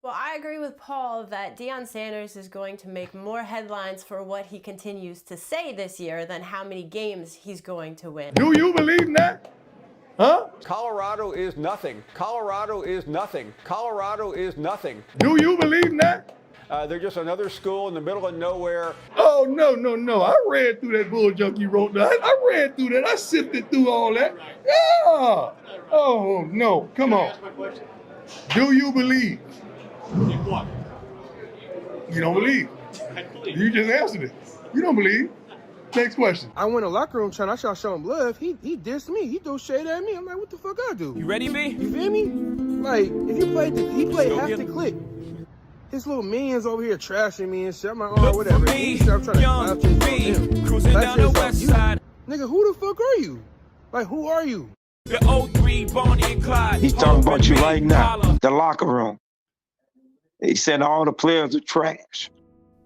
Well, I agree with Paul that Deion Sanders is going to make more headlines for what he continues to say this year than how many games he's going to win. Do you believe that? Huh? Colorado is nothing. Colorado is nothing. Colorado is nothing. Do you believe that? They're just another school in the middle of nowhere. Oh, no. I read through that bull junk you wrote down. I read through that. I sifted through all that. Yeah. Oh, no. Come on. Do you believe? In what? You don't believe. I believe. You just answered it. You don't believe. Next question. I went in the locker room trying to show him love. He dissed me. He threw shade at me. I'm like, what the fuck I do? You ready, B? You feel me? Like, if you played, he played half the clip. His little minions over here trashing me and shit. I'm like, oh, whatever. Me, I'm trying young to B, cruising down the west side. Nigga, who the fuck are you? Like, who are you? The 03 Bonnie and Clyde. He's talking about you right now. The locker room. He said all the players are trash.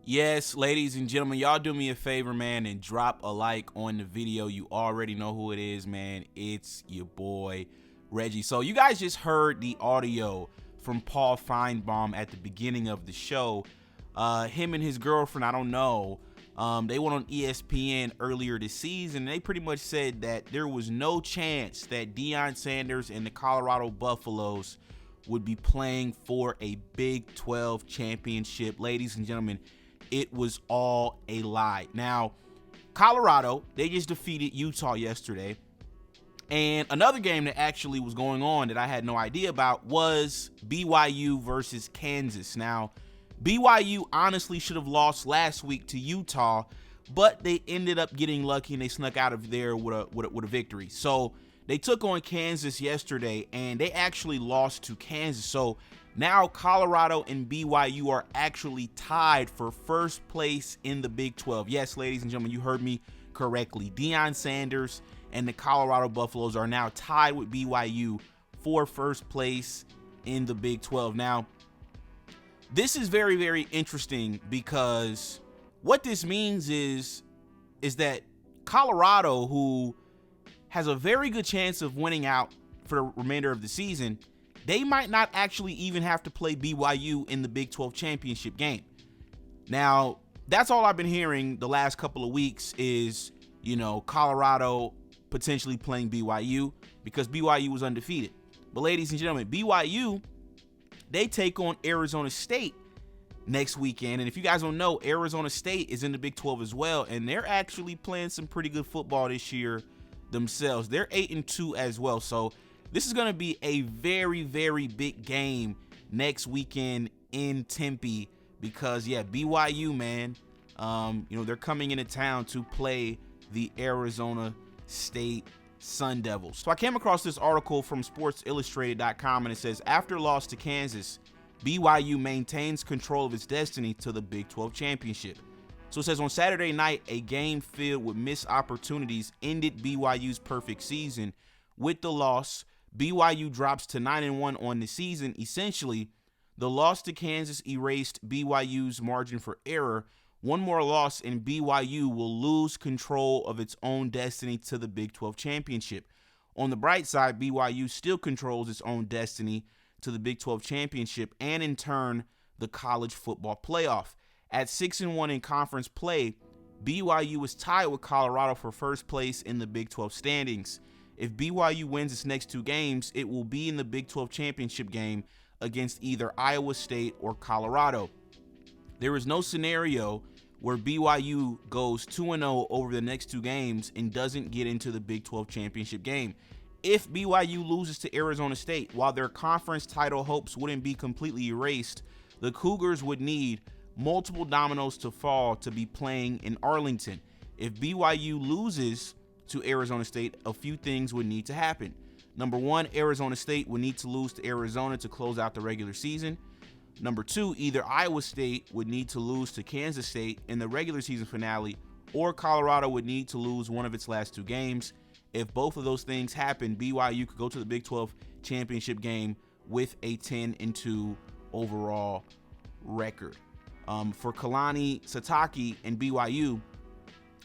Yes, ladies and gentlemen, y'all do me a favor, man, and drop a like on the video. You already know who it is, man. It's your boy, Reggie. So you guys just heard the audio from Paul Finebaum at the beginning of the show. Him and his girlfriend, I don't know, they went on ESPN earlier this season. They pretty much said that there was no chance that Deion Sanders and the Colorado Buffaloes would be playing for a Big 12 championship. Ladies and gentlemen, it was all a lie. Now, Colorado, they just defeated Utah yesterday. And another game that actually was going on that I had no idea about was BYU versus Kansas. Now, BYU honestly should have lost last week to Utah, but they ended up getting lucky and they snuck out of there with a victory. So they took on Kansas yesterday and they actually lost to Kansas. So now Colorado and BYU are actually tied for first place in the Big 12. Yes, ladies and gentlemen, you heard me correctly. Deion Sanders and the Colorado Buffaloes are now tied with BYU for first place in the Big 12. Now, this is very, very interesting because what this means is that Colorado, who has a very good chance of winning out for the remainder of the season, they might not actually even have to play BYU in the Big 12 championship game. Now, that's all I've been hearing the last couple of weeks is, Colorado potentially playing BYU because BYU was undefeated. But ladies and gentlemen, BYU, they take on Arizona State next weekend. And if you guys don't know, Arizona State is in the Big 12 as well, and they're actually playing some pretty good football this year themselves. They're 8-2 as well. So this is going to be a very, very big game next weekend in Tempe because, BYU, man, they're coming into town to play the Arizona State Sun Devils. So I came across this article from SportsIllustrated.com, and it says, after loss to Kansas, BYU maintains control of its destiny to the Big 12 championship. So it says on Saturday night, a game filled with missed opportunities ended BYU's perfect season. With the loss, BYU drops to 9-1 on the season. Essentially, the loss to Kansas erased BYU's margin for error. One more loss and BYU will lose control of its own destiny to the Big 12 championship. On the bright side, BYU still controls its own destiny to the Big 12 championship and in turn, the college football playoff. At 6-1 in conference play, BYU is tied with Colorado for first place in the Big 12 standings. If BYU wins its next two games, it will be in the Big 12 championship game against either Iowa State or Colorado. There is no scenario where BYU goes 2-0 over the next two games and doesn't get into the Big 12 championship game. If BYU loses to Arizona State, while their conference title hopes wouldn't be completely erased, the Cougars would need multiple dominoes to fall to be playing in Arlington. If BYU loses to Arizona State, a few things would need to happen. Number one, Arizona State would need to lose to Arizona to close out the regular season. Number two, either Iowa State would need to lose to Kansas State in the regular season finale, or Colorado would need to lose one of its last two games. If both of those things happen, BYU could go to the Big 12 championship game with a 10-2 overall record. For Kalani Sitake and BYU,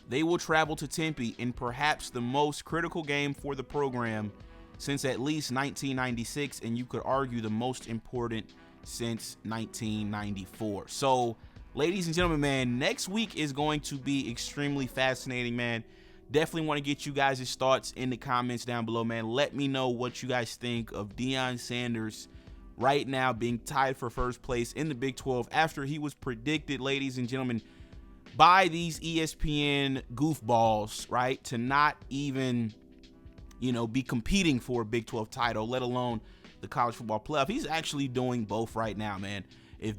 they will travel to Tempe in perhaps the most critical game for the program since at least 1996, and you could argue the most important since 1994. So, ladies and gentlemen, man, next week is going to be extremely fascinating, man. Definitely want to get you guys' thoughts in the comments down below, man. Let me know what you guys think of Deion Sanders right now being tied for first place in the Big 12 after he was predicted, ladies and gentlemen, by these ESPN goofballs, right, to not even, be competing for a Big 12 title, let alone the college football playoff. He's actually doing both right now, man. If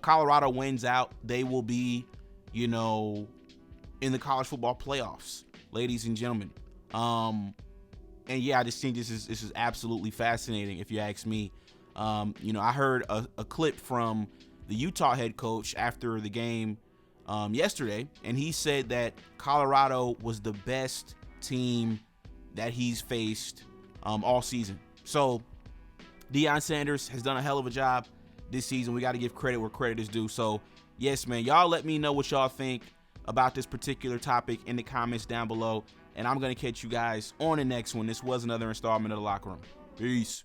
Colorado wins out, they will be, in the college football playoffs, ladies and gentlemen. And yeah, I just think this is absolutely fascinating, if you ask me. I heard a clip from the Utah head coach after the game yesterday, and he said that Colorado was the best team that he's faced all season. So Deion Sanders has done a hell of a job this season. We got to give credit where credit is due. So yes, man, y'all let me know what y'all think about this particular topic in the comments down below, and I'm going to catch you guys on the next one. This was another installment of The Locker Room. Peace.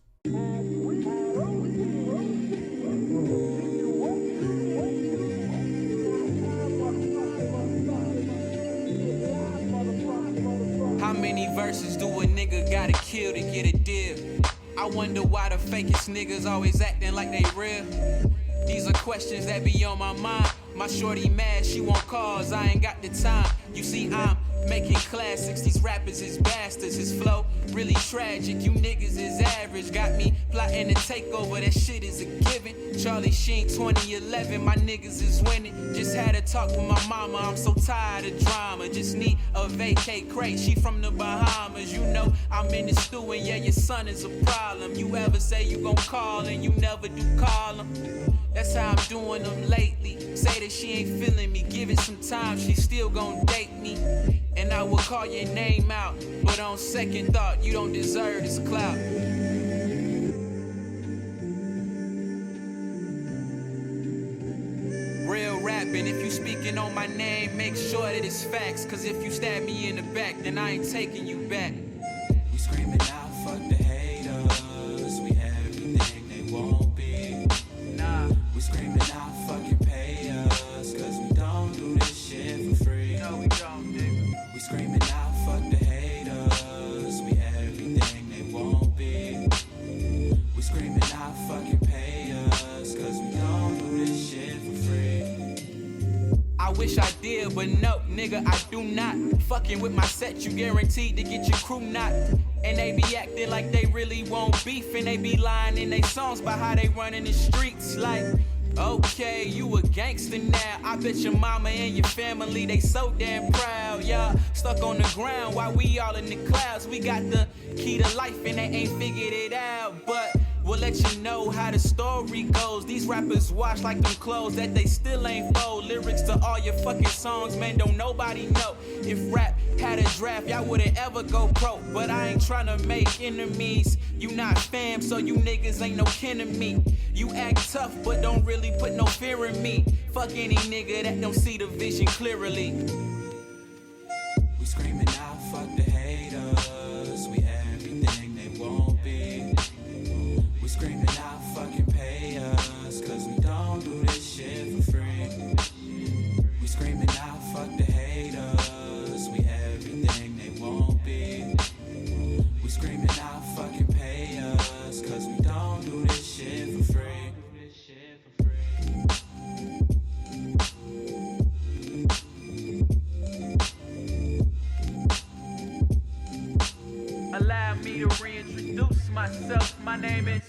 How many verses do a nigga gotta kill to get a deal? I wonder why the fakest niggas always acting like they real. These are questions that be on my mind. My shorty mad, she won't cause, I ain't got the time. You see, I'm making classics, these rappers is bastards. His flow really tragic, you niggas is average. Got me plotting to take over, that shit is a given. Charlie Sheen 2011, my niggas is winning. Just had a talk with my mama, I'm so tired of drama. Just need a vacay crate, she from the Bahamas. You know I'm in the stew and yeah, your son is a problem. You ever say you gon' call and you never do call him. That's how I'm doing them lately. Say that she ain't feeling me, give it some time, she still gon' date me. And I will call your name out, but on second thought, you don't deserve this clout. Real rapping, if you speaking on my name, make sure that it's facts. Cause if you stab me in the back, then I ain't taking you back. We screaming out, fuck the haters. We everything they won't be. Nah, we screaming out, fucking pay us. Cause we don't do this shit for free. No, we don't, nigga. We screaming out, fuck the haters. We everything they won't be. We screaming out, fucking pay us. Cause we don't do this shit for free. I wish I did, but no, nigga, I do not. Fucking with my set, you guaranteed to get your crew knocked. And they be acting like they really want beef, and they be lying in their songs about how they run in the streets. Like, okay, you a gangster now. I bet your mama and your family, they so damn proud. Y'all stuck on the ground while we all in the clouds. We got the key to life and they ain't figured it out. But we'll let you know how the story goes. These rappers wash like them clothes that they still ain't fold. Lyrics to all your fucking songs, man, don't nobody know. If rap had a draft, y'all wouldn't ever go pro. But I ain't tryna make enemies. You not fam, so you niggas ain't no kin to me. You act tough, but don't really put no fear in me. Fuck any nigga that don't see the vision clearly. We screaming out, fuck the haters. We everything they won't be. We screaming out, fucking pay us. Cause we don't do this shit for free. We screaming out, fuck the haters. We everything they won't be. We screaming out, fucking pay us. Cause we don't do this shit for free. Allow me to reintroduce myself. My name is